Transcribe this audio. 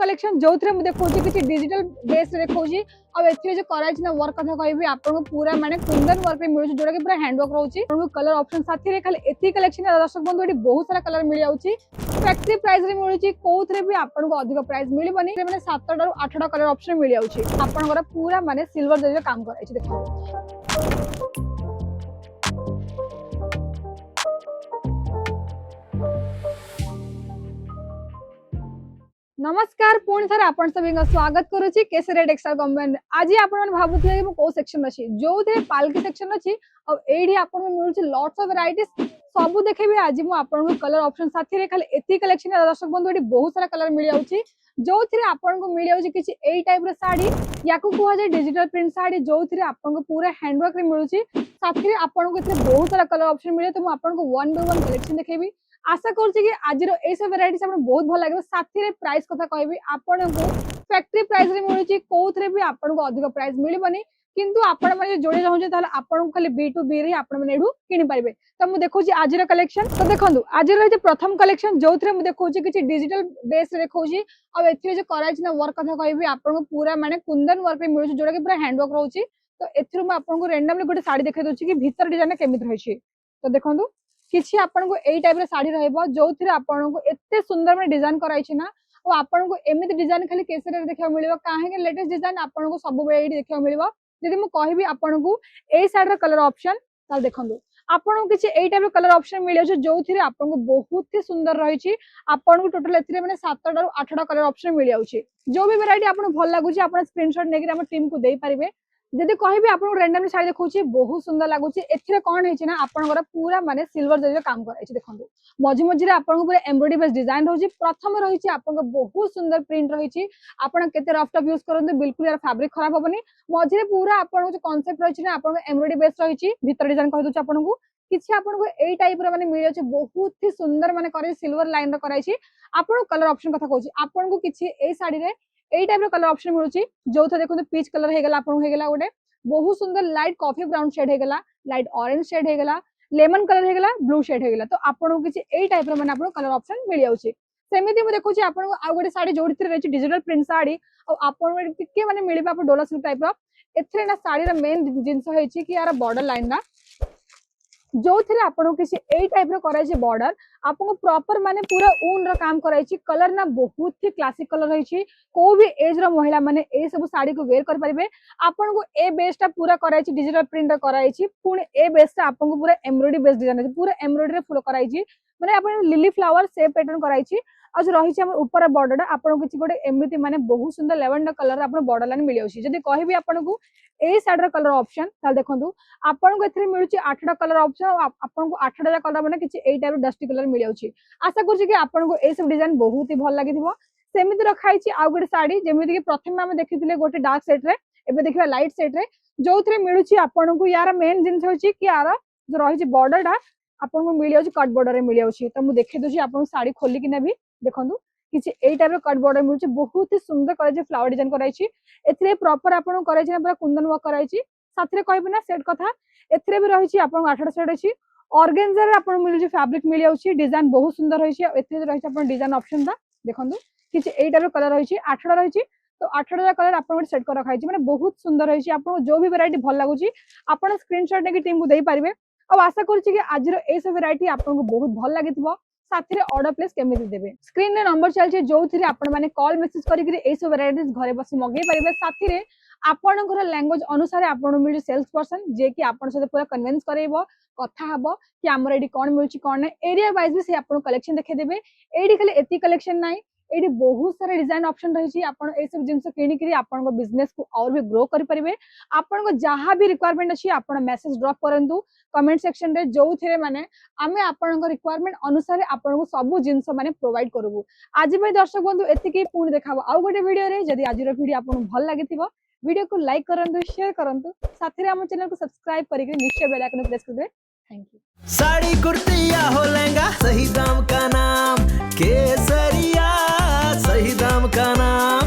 Collection जो देखो किसी डिजिटल बेस देखो अब एथिरे जो कराई ना वर्क कथा कहबी आपन को पूरा माने कुंदन वर्क रे मिलु जोरा कि पूरा हैंड वर्क रहउची आपन को कलर ऑप्शन साथी रे खाली एथि कलेक्शन दर्शक बंधु एठी बहुत सारा कलर मिल जाउची फैक्ट्री प्राइस रे मिलुची कोथरे भी आपन को अधिक प्राइस मिलिबनी माने 7 टा रु 8 टा कलर ऑप्शन मिल जाउची आपन को पूरा माने सिल्वर जरी काम कराई छी देखो। नमस्कार पुणी थर आपण सभी स्वागत करूची केसरी टेक्सटाइल कंपनी आज आपण भाबुथिले कि को सेक्शन अछि जो थे पालकी सेक्शन अछि अब एडी आपण मिलुची लॉट्स ऑफ वैरायटीज सब देखेबी आज मु आपण को कलर ऑप्शन साथी रे खाली एति कलेक्शन दर्शक बंधु एडी बहुत सारा कलर मिल जाउची जो थिरे आपण को मिल जाउची किछि एई टाइप रे साड़ी याकू कोहा जे डिजिटल प्रिंट साड़ी जो थिरे आपण को पूरा हैंडवर्क रे मिलुची साथी रे आपण को इतने बहुत सारा कलर ऑप्शन मिले तो मु आपण को वन बाय वन कलेक्शन देखेबी आशा करूँ कि आज ये सब वेराइटीज आपको बहुत भल लगे साथी प्राइस कथा कहबी आपन को फैक्ट्री प्राइस रे मिलुची कोथरे भी आपन को अधिक प्राइस मिलिबनी किंतु आपण माने जोड़े चाहूचे ताले आपन को खाली बी टू बी रे आपन माने एडू किनि पारिबे तो मु देखौ छी आज रे कलेक्शन तो देखंदु आज रे जे प्रथम कलेक्शन जोथरे मु देखौ छी किछि डिजिटल बेस रे देखौ छी अब एथिरे जे कराई छी ना वर्क कथा कहबी आपन को पूरा माने कुंदन वर्क रे मिलुची जोड़ा कि पूरा हैंड वर्क रहउची तो एथिरो मु आपन को रैंडमली गोटे साड़ी देखाइ दोछि कि भीतर डिजाइन केमित रहै छी तो देखंदु किछि आपन को एई टाइप रे साड़ी रहइबो जोथिरे आपन को एते सुंदर में डिजाइन कराई छी ना और आपन को एमिति डिजाइन खाली केसरे रे देखियो मिलिबो काहे के लेटेस्ट डिजाइन आपन को सब बेले एडी देखियो मिलिबो जदि मु कहबी आपन को एई साइड रे कलर ऑप्शन ताल देखंदु आपन को किछि एई टाइप रे कलर ऑप्शन मिलियो छ जोथिरे आपन को बहुत ही सुंदर रही छी आपन को टोटल एथिरे माने 7 टा रु 8 टा कलर ऑप्शन मिल जाउ छी जो भी वैरायटी आपन भल लागु छी आपन स्क्रीनशॉट नेकि हम टीम को देई परिबे जदि कहबी आपन रैंडमली साड़ी देखौची बहुत सुंदर लागुची एथिरे कोन हेछि ना आपनकर पूरा माने सिल्वर जरी काम कराई छी देखंतु मझी मझी रे आपन को पूरा एम्ब्रॉयडरी बेस डिजाइन रहउची प्रथम रहिछि आपन को बहुत सुंदर प्रिंट रहिछि आपन केते रफ टफ यूज करंतु बिल्कुल यार फैब्रिक खराब होबनी मझी रे पूरा आपन को कांसेप्ट रहिछि ना आपन को एम्ब्रॉयडरी बेस रहिछि भीतर डिजाइन कहि दोछ आपन को किछि आपन को एई टाइप रे माने मिलियो छ बहुत ही सुंदर माने करे सिल्वर लाइन रे कराई छी आपन कलर ऑप्शन कथा कहूची आपन को किछि एई साड़ी रे एई टाइप रो कलर ऑप्शन मिलुची जो थ देखो पीच कलर हे गेला आपन हे गेला गोटे बहुत सुंदर लाइट कॉफी ब्राउन शेड हे गेला लाइट ऑरेंज शेड हे गेला लेमन कलर हे गेला ब्लू शेड हे गेला तो आपन को किछि एई टाइप रो माने आपन कलर ऑप्शन मिल जाउची सेमिति मु देखु छी आपन को आ गोटे साड़ी जोड़ी रे डिजिटल प्रिंट साड़ी और आपन टिके माने मिलिबा आपन डोला सिल्क टाइप रो एथरे ना साड़ी रा मेन जिंस होई छी कि यार बॉर्डर लाइन ना जो थे आपन किसी एई टाइप रो कराई छी बॉर्डर आपन को प्रॉपर माने पूरा ऊन रो काम कराई छी कलर ना बहुत ही क्लासिक कलर रही छी को भी एज रो महिला माने ए सब साड़ी को वेयर कर परिबे आपन को ए बेसटा पूरा कराई छी डिजिटल प्रिंट कराई छी पुणी ए बेसटा आपन को पूरा एम्ब्रॉयडरी बेस डिजाइन अछि पूरा एम्ब्रॉयडरी फुल कराई छी माने आपन लिली फ्लावर शेप पैटर्न कराई छी आज रही छी हमर ऊपर बॉर्डर आपन किछि गोटे एमिति माने बहुत सुंदर लेवेंडर कलर आपन बॉर्डर लाइन मिल जाउछी जदी कहबी आपन को ए साइड रो कलर ऑप्शन ताल देखंतु आपन को एथरे मिलुची 8 टा कलर ऑप्शन आपन को 8 टा कलर माने किछि एई टाइप डस्टी कलर मिल जाउची आशा करछि कि आपन को ए सब डिजाइन बहुत ही भल लागिथिबो सेमिति रखाई छी आ गोटे साड़ी जेमिति कि प्रथम हम देखिथिले गोटे डार्क सेट रे एबे देखिबा लाइट सेट रे जोथरे मिलुची आपन को यार मेन जिंस होची कि यार जो रही छी बॉर्डर टा आपन को मिल जाउची कट बॉर्डर रे मिल जाउची त मु देखि दोची आपन साड़ी खोली कि नेबी देखंतु किछि एई टाइप रो कट बॉर्डर मिलुची बहुत ही सुंदर करे जे फ्लावर डिजाइन कराई छी एथरे प्रॉपर आपन कराई छी ना पूरा कुंदन वर्क कराई छी साथरे कहबे ना सेट कथा एथरे भी रही छी आपन 8 टा सेट अछि ऑर्गेन्जा रे आपन मिलुची फैब्रिक मिल जाउची डिजाइन बहुत सुंदर रही छी एथरे रही छी आपन डिजाइन ऑप्शन दा देखंतु किछि एई टाइप रो कलर रही छी 8 टा रही छी तो 8 टा कलर आपन सेट कर रखाई छी माने बहुत सुंदर रही छी आपन जो भी वैरायटी भल लागुची आपन स्क्रीनशॉट नेकी टीम को देई परिबे अब आशा करछि कि आज रो ए सब वैरायटी आपन को बहुत भल लागिथिबो साथी रे ऑर्डर प्लेस केमिति देबे स्क्रीन रे नंबर चल छै जो थिरे आपन माने कॉल मेसेज करि कि ए सब वैरायटीज घरे बसी मगे परिबे साथी रे आपनकर लैंग्वेज अनुसार आपन मिल सेल्स पर्सन जे कि आपन से पूरा कन्विंस करैबो कथा हबो कि हमर एडी कोन मिलची कोन नै एरिया वाइज भी से आपन कलेक्शन देखै देबे एडी खाली एती कलेक्शन नै एडी बहुत सारा डिजाइन ऑप्शन रही छी आपन ए सब जिंस किनि करी आपन को बिजनेस को और भी ग्रो करि परिबे आपन को जहां भी रिक्वायरमेंट अछि आपन मैसेज ड्रॉप करंतु कमेंट सेक्शन रे जो थिरे माने आमे आपन को रिक्वायरमेंट अनुसार आपन को सब जिंस माने प्रोवाइड करबु आज भाई दर्शक बंधु एति की पुणी देखाबो आ गोटे वीडियो रे जदी आज रो वीडियो आपन भल लागिथिबो वीडियो को लाइक करंतु शेयर करंतु साथी रे हम चैनल को सब्सक्राइब करि के निश्चय बेल आइकन प्रेस कर दे थैंक यू साड़ी कुर्ती या हो लहंगा सही दाम का नाम केसरिया सही दाम का नाम।